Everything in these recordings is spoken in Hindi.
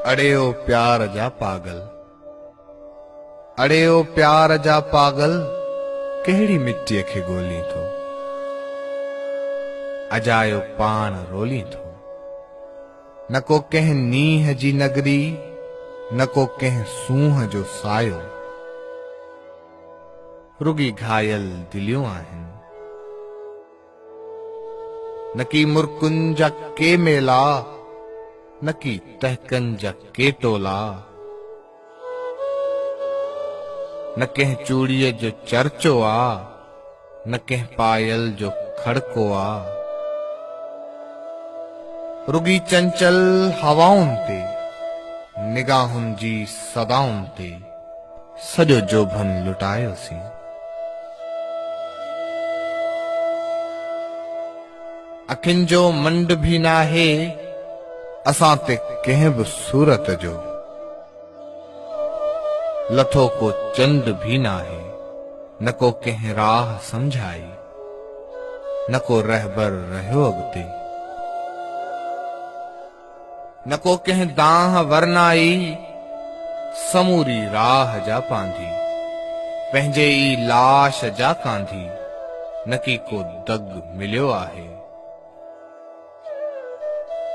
अड़े ओ प्यार जा पागल, अड़े ओ प्यार जा पागल, कहिड़ी मिट्टीअ खे ॻोल्हीं थो, अजायो पाण रोली थो। न को कंहिं नींहं जी नगरी, न को कंहिं सूंहं जो सायो, रुगी घायल दिलियूं आहिनि। न की मुर्कुनि जा के मेला, न की तहकनि जा के टोला, न कंहिं चूड़ीअ जो चर्चो आ, न कंहिं पायल जो खड़को आ। रुगी चंचल हवाउनि ते, निगाहुनि जी सदाउनि ते सॼो जोभन लुटायोसीं। अखियुनि जो मंड भी नाहे असां ते कंहिं बि सूरत जो, लथो को चंड भी नाहे, न को कंहिं राह समझाई, न को रहबर रहियो अॻिते, न को कंहिं दाह वरनाई, समूरी राह जा पांधी, पंहिंजे ई लाश जा कांधी, न की को दग मिलियो आहे।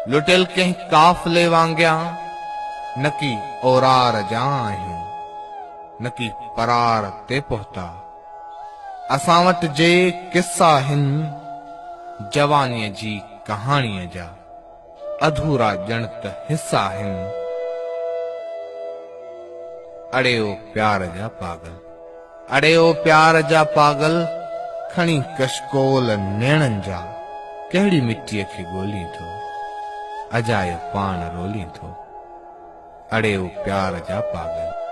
लुटियल कंहिं काफ़िले वांगिया, न की ओरार जा आहियूं, न की परार ते पहुता। असां वटि जे किस्सा आहिनि जवानीअ जी कहाणीअ जा, अधूरा ॼण त हिस्सा आहिनि। अड़े ओ प्यार जा पागल, अड़े ओ प्यार जा पागल, खणी कशकोल नेणनि जा, कहिड़ी मिट्टीअ खे ॻोल्हीं थो, अजायो पाण रोली थो। अड़े ओ प्यार जा पागल।